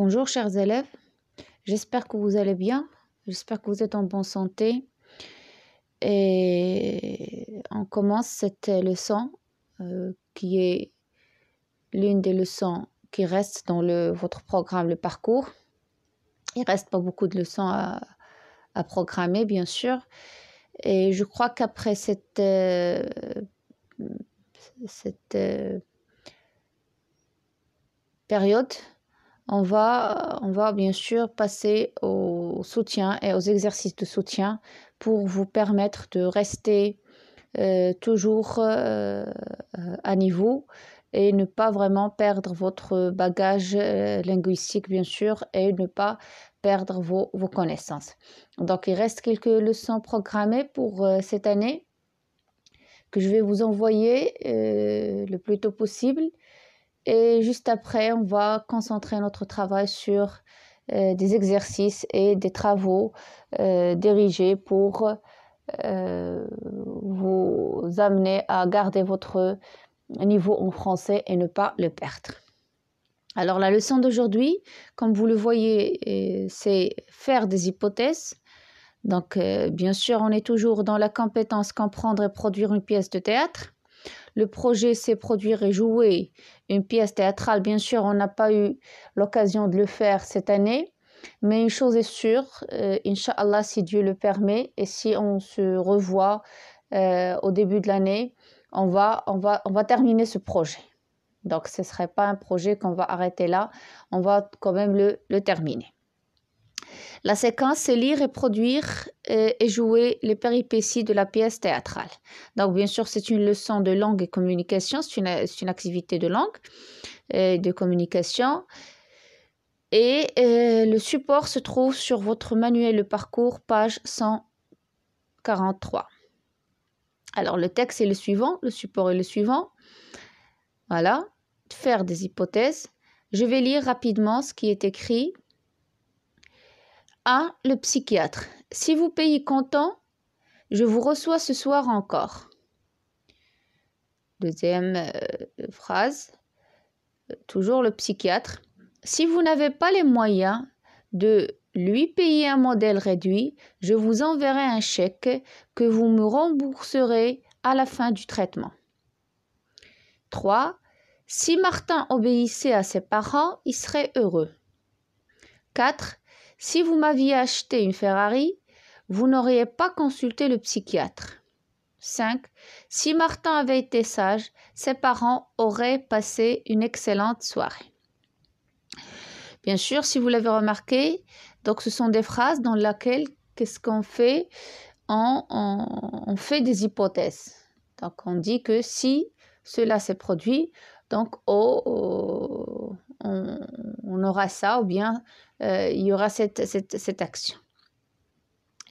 Bonjour chers élèves, j'espère que vous allez bien, j'espère que vous êtes en bonne santé et on commence cette leçon qui est l'une des leçons qui restent dans votre programme, le parcours. Il ne reste pas beaucoup de leçons à programmer bien sûr et je crois qu'après cette période, on va bien sûr passer au soutien et aux exercices de soutien pour vous permettre de rester toujours à niveau et ne pas vraiment perdre votre bagage linguistique bien sûr et ne pas perdre vos connaissances. Donc il reste quelques leçons programmées pour cette année que je vais vous envoyer le plus tôt possible. Et juste après, on va concentrer notre travail sur des exercices et des travaux dirigés pour vous amener à garder votre niveau en français et ne pas le perdre. Alors, la leçon d'aujourd'hui, comme vous le voyez, c'est faire des hypothèses. Donc, bien sûr, on est toujours dans la compétence comprendre et produire une pièce de théâtre. Le projet, c'est produire et jouer une pièce théâtrale. Bien sûr, on n'a pas eu l'occasion de le faire cette année, mais une chose est sûre, Inch'Allah, si Dieu le permet, et si on se revoit au début de l'année, on va terminer ce projet. Donc, ce ne serait pas un projet qu'on va arrêter là, on va quand même le terminer. La séquence, c'est lire et produire et jouer les péripéties de la pièce théâtrale. Donc, bien sûr, c'est une leçon de langue et communication. C'est une activité de langue et de communication. Et le support se trouve sur votre manuel de parcours, page 143. Alors, le texte est le suivant, le support est le suivant. Voilà, faire des hypothèses. Je vais lire rapidement ce qui est écrit. 1. Le psychiatre. Si vous payez comptant, je vous reçois ce soir encore. Deuxième phrase, toujours le psychiatre. Si vous n'avez pas les moyens de lui payer un modèle réduit, je vous enverrai un chèque que vous me rembourserez à la fin du traitement. 3. Si Martin obéissait à ses parents, il serait heureux. 4. Si vous m'aviez acheté une Ferrari, vous n'auriez pas consulté le psychiatre. 5. Si Martin avait été sage, ses parents auraient passé une excellente soirée. Bien sûr, si vous l'avez remarqué, donc ce sont des phrases dans lesquelles, qu'est-ce qu'on fait? On fait des hypothèses. Donc, on dit que si cela s'est produit, donc on aura ça ou bien il y aura cette action.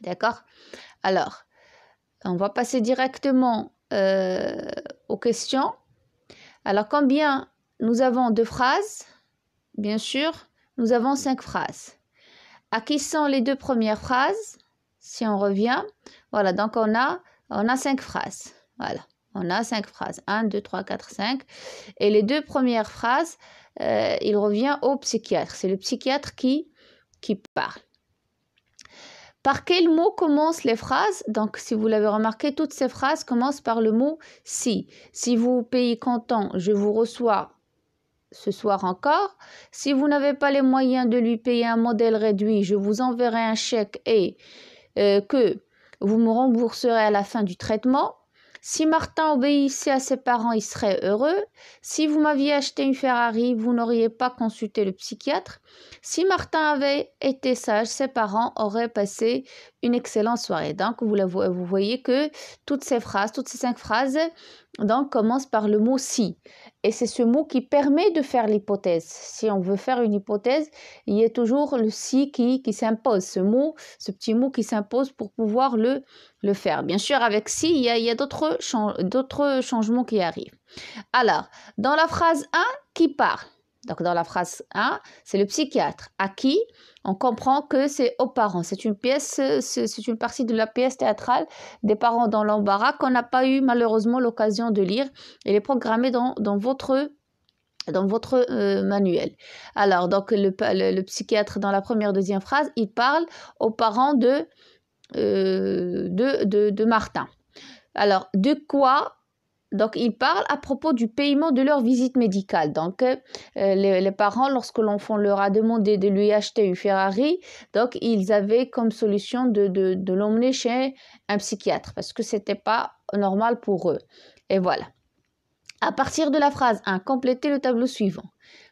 D'accord? Alors, on va passer directement aux questions. Alors, combien nous avons de phrases? Bien sûr, nous avons 5 phrases. À qui sont les 2 premières phrases? Si on revient, voilà, donc on a 5 phrases. Voilà, on a 5 phrases. 1, 2, 3, 4, 5. Et les 2 premières phrases, il revient au psychiatre. C'est le psychiatre qui parle. Par quel mot commencent les phrases? Donc, si vous l'avez remarqué, toutes ces phrases commencent par le mot « si ». Si vous payez comptant, je vous reçois ce soir encore. Si vous n'avez pas les moyens de lui payer un modèle réduit, je vous enverrai un chèque et que vous me rembourserez à la fin du traitement. Si Martin obéissait à ses parents, il serait heureux. Si vous m'aviez acheté une Ferrari, vous n'auriez pas consulté le psychiatre. Si Martin avait été sage, ses parents auraient passé une excellente soirée. Donc, vous voyez que toutes ces 5 phrases, donc, commencent par le mot « si ». Et c'est ce mot qui permet de faire l'hypothèse. Si on veut faire une hypothèse, il y a toujours le « si » qui s'impose. Ce petit mot qui s'impose pour pouvoir le faire. Bien sûr, avec « si », il y a d'autres changements qui arrivent. Alors, dans la phrase 1, qui parle? Donc, dans la phrase 1, c'est le psychiatre. À qui? On comprend que c'est aux parents. C'est une partie de la pièce théâtrale des parents dans l'embarras qu'on n'a pas eu malheureusement l'occasion de lire. Elle est programmée dans votre dans votre manuel. Alors, donc, le psychiatre, dans la première, deuxième phrase, il parle aux parents de Martin. Alors, de quoi? Donc, il parle à propos du paiement de leur visite médicale. Donc, les parents, lorsque l'enfant leur a demandé de lui acheter une Ferrari, donc, ils avaient comme solution de l'emmener chez un psychiatre parce que ce n'était pas normal pour eux. Et voilà. À partir de la phrase 1, complétez le tableau suivant.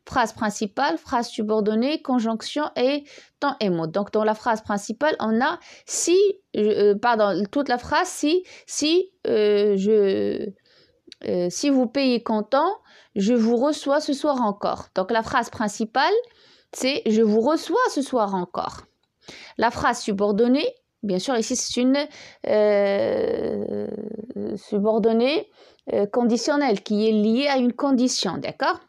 Phrase principale, phrase subordonnée, conjonction et temps et mode. Donc, dans la phrase principale, on a toute la phrase si vous payez comptant, je vous reçois ce soir encore. Donc, la phrase principale, c'est je vous reçois ce soir encore. La phrase subordonnée, bien sûr, ici, c'est une subordonnée conditionnelle qui est liée à une condition, d'accord?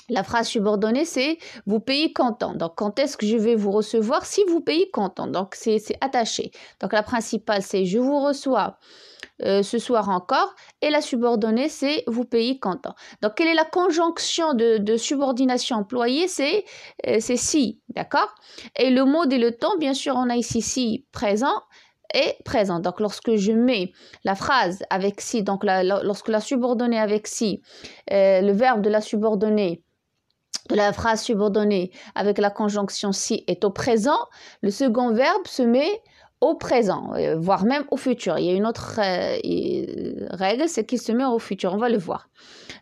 La phrase subordonnée, c'est vous payez comptant. Donc, quand est-ce que je vais vous recevoir? Si vous payez comptant. Donc, c'est attaché. Donc, la principale, c'est je vous reçois ce soir encore. Et la subordonnée, c'est vous payez comptant. Donc, quelle est la conjonction de subordination employée? C'est si, d'accord? Et le mode et le temps, bien sûr, on a ici si présent et présent. Donc, lorsque je mets la phrase avec si, donc lorsque la subordonnée avec si, le verbe de la subordonnée, de la phrase subordonnée avec la conjonction si est au présent, le second verbe se met au présent, voire même au futur. Il y a une autre règle, c'est qu'il se met au futur. On va le voir.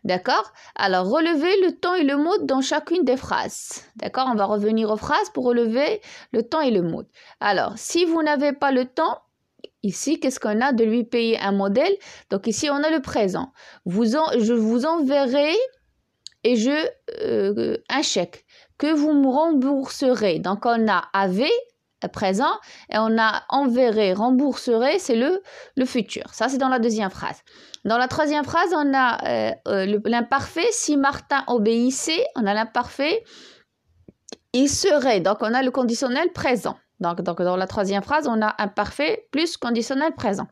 D'accord? Alors, relevez le temps et le mode dans chacune des phrases. D'accord? On va revenir aux phrases pour relever le temps et le mode. Alors, si vous n'avez pas le temps, ici, qu'est-ce qu'on a? De lui payer un modèle. Donc, ici, on a le présent. Je vous enverrai et un chèque que vous me rembourserez. Donc, on a avait, présent, et on a enverrai, rembourserez, c'est le futur. Ça, c'est dans la deuxième phrase. Dans la troisième phrase, on a l'imparfait. Si Martin obéissait, on a l'imparfait. Il serait. Donc, on a le conditionnel présent. Donc, dans la troisième phrase, on a imparfait plus conditionnel présent.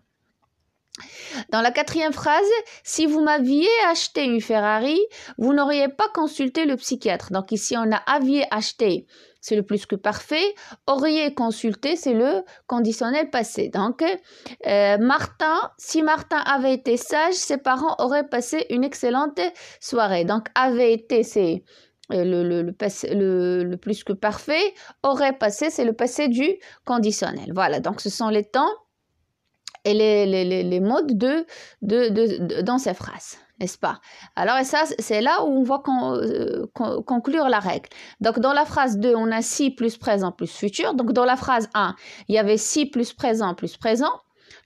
Dans la quatrième phrase, si vous m'aviez acheté une Ferrari, vous n'auriez pas consulté le psychiatre. Donc ici, on a aviez acheté, c'est le plus que parfait. Auriez consulté, c'est le conditionnel passé. Donc, si Martin avait été sage, ses parents auraient passé une excellente soirée. Donc, avait été, c'est le plus que parfait. Aurait passé, c'est le passé du conditionnel. Voilà, donc ce sont les temps et les modes dans ces phrases, n'est-ce pas? Alors, et ça, c'est là où on va conclure la règle. Donc, dans la phrase 2, on a si plus présent plus futur. Donc, dans la phrase 1, il y avait si plus présent plus présent.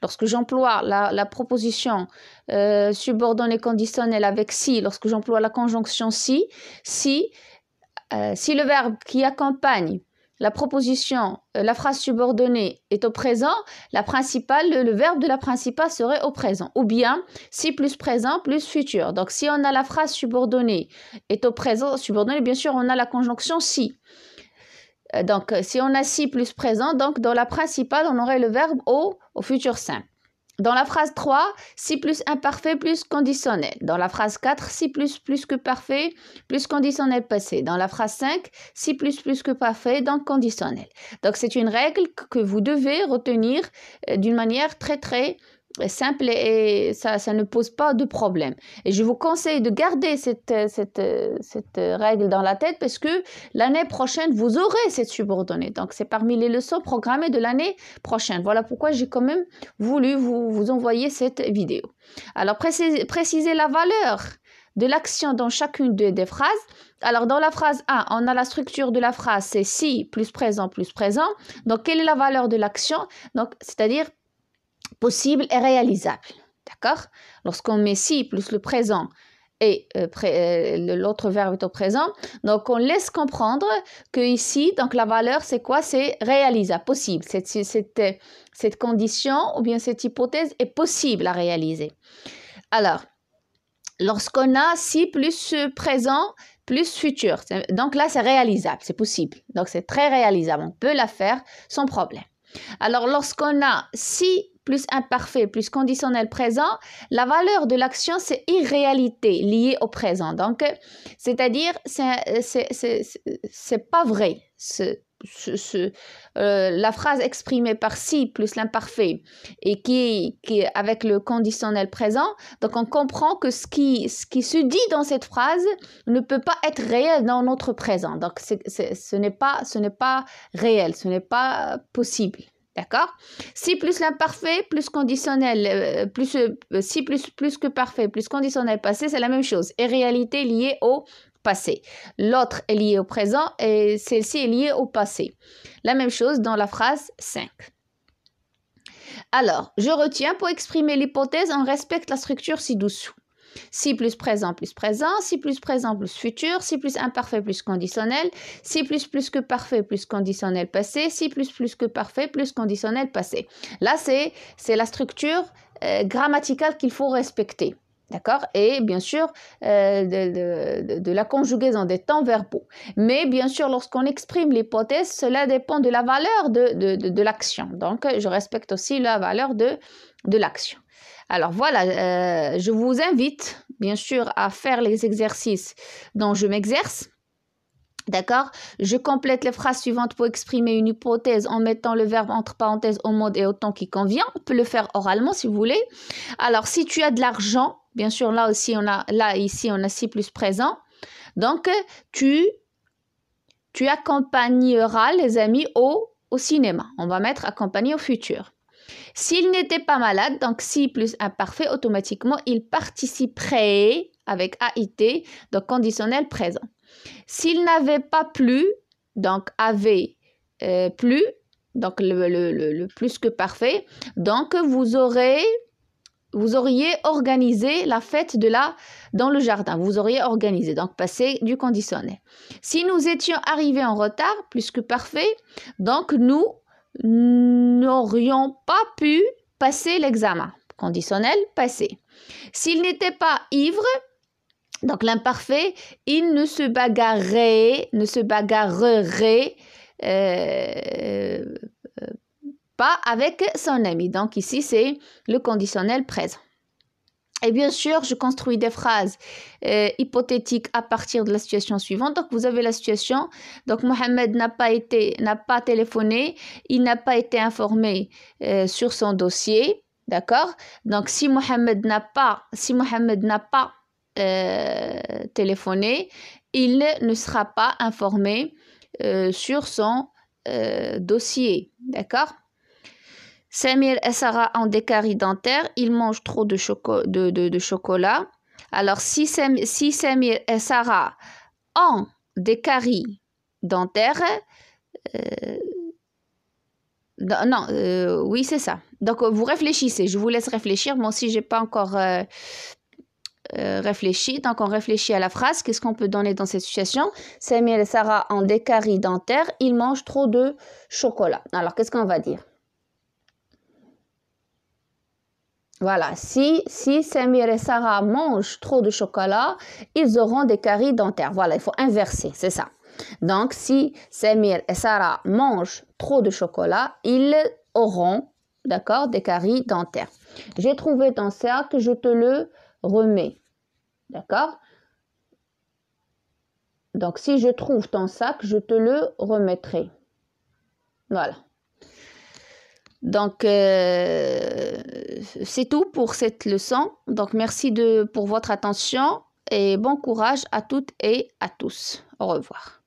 Lorsque j'emploie la proposition subordonnée conditionnelle avec si, lorsque j'emploie la conjonction si le verbe qui accompagne la proposition, la phrase subordonnée est au présent, la principale, le verbe de la principale serait au présent. Ou bien, si plus présent plus futur. Donc, si on a la phrase subordonnée est au présent, subordonnée, bien sûr, on a la conjonction si. Donc, si on a si plus présent, donc dans la principale, on aurait le verbe au futur simple. Dans la phrase 3, si plus imparfait plus conditionnel. Dans la phrase 4, si plus que parfait plus conditionnel passé. Dans la phrase 5, si plus que parfait donc conditionnel. Donc c'est une règle que vous devez retenir d'une manière très très simple et ça ne pose pas de problème. Et je vous conseille de garder cette règle dans la tête parce que l'année prochaine, vous aurez cette subordonnée. Donc, c'est parmi les leçons programmées de l'année prochaine. Voilà pourquoi j'ai quand même voulu vous envoyer cette vidéo. Alors, précisez la valeur de l'action dans chacune des phrases. Alors, dans la phrase 1, on a la structure de la phrase, c'est si plus présent plus présent. Donc, quelle est la valeur de l'action? Donc, c'est-à-dire possible et réalisable, d'accord? Lorsqu'on met si plus le présent et l'autre verbe est au présent, donc on laisse comprendre que ici, donc la valeur c'est quoi? C'est réalisable, possible. Cette condition ou bien cette hypothèse est possible à réaliser. Alors, lorsqu'on a si plus présent plus futur, donc là c'est réalisable, c'est possible. Donc c'est très réalisable, on peut la faire sans problème. Alors, lorsqu'on a si plus imparfait plus conditionnel présent, la valeur de l'action, c'est irréalité liée au présent. Donc, c'est-à-dire, c'est pas vrai. La phrase exprimée par si plus l'imparfait et qui est avec le conditionnel présent, donc on comprend que ce qui se dit dans cette phrase ne peut pas être réel dans notre présent. Donc ce n'est pas réel, ce n'est pas possible. D'accord? Si plus l'imparfait, plus conditionnel, si plus que parfait, plus conditionnel passé, c'est la même chose. Et réalité liée au passé. L'autre est lié au présent et celle-ci est liée au passé. La même chose dans la phrase 5. Alors, je retiens pour exprimer l'hypothèse, on respecte la structure ci-dessous. Si plus présent, si plus présent, plus futur, si plus imparfait, plus conditionnel, si plus que parfait, plus conditionnel passé, si plus que parfait, plus conditionnel passé. Là, c'est la structure grammaticale qu'il faut respecter. D'accord? Et bien sûr, de la conjugaison des temps verbaux. Mais bien sûr, lorsqu'on exprime l'hypothèse, cela dépend de la valeur de l'action. Donc, je respecte aussi la valeur de l'action. Alors voilà, je vous invite bien sûr à faire les exercices dont je m'exerce. D'accord? Je complète les phrases suivantes pour exprimer une hypothèse en mettant le verbe entre parenthèses au mode et au temps qui convient. On peut le faire oralement si vous voulez. Alors, si tu as de l'argent, bien sûr, ici, on a si plus présent. Donc, tu accompagneras les amis au cinéma. On va mettre accompagner au futur. S'il n'était pas malade, donc si plus imparfait, automatiquement, il participerait avec AIT, donc conditionnel présent. S'il n'avait pas plu, donc avait plu, donc le plus que parfait, donc vous auriez organisé la fête dans le jardin. Vous auriez organisé, donc passé du conditionnel. Si nous étions arrivés en retard, plus que parfait, donc nous n'aurions pas pu passer l'examen. Conditionnel passé. S'il n'était pas ivre, donc l'imparfait, il ne se bagarrerait pas avec son ami. Donc ici, c'est le conditionnel présent. Et bien sûr, je construis des phrases hypothétiques à partir de la situation suivante. Donc, vous avez la situation. Donc, Mohamed n'a pas téléphoné. Il n'a pas été informé sur son dossier. D'accord? Donc, si Mohamed n'a pas téléphoné, il ne sera pas informé sur son dossier. D'accord? Samir et Sarah ont des caries dentaires. Ils mangent trop de chocolat. Alors, si Samir et Sarah ont des caries dentaires, oui, c'est ça. Donc, vous réfléchissez. Je vous laisse réfléchir. Moi aussi, je n'ai pas encore réfléchi. Donc, on réfléchit à la phrase. Qu'est-ce qu'on peut donner dans cette situation? Samir et Sarah ont des caries dentaires. Ils mangent trop de chocolat. Alors, qu'est-ce qu'on va dire? Voilà, si Samir et Sarah mangent trop de chocolat, ils auront des caries dentaires. Voilà, il faut inverser, c'est ça. Donc, si Samir et Sarah mangent trop de chocolat, ils auront, d'accord, des caries dentaires. J'ai trouvé ton sac, je te le remets. D'accord? Donc, si je trouve ton sac, je te le remettrai. Voilà. Donc, c'est tout pour cette leçon. Donc, merci pour votre attention et bon courage à toutes et à tous. Au revoir.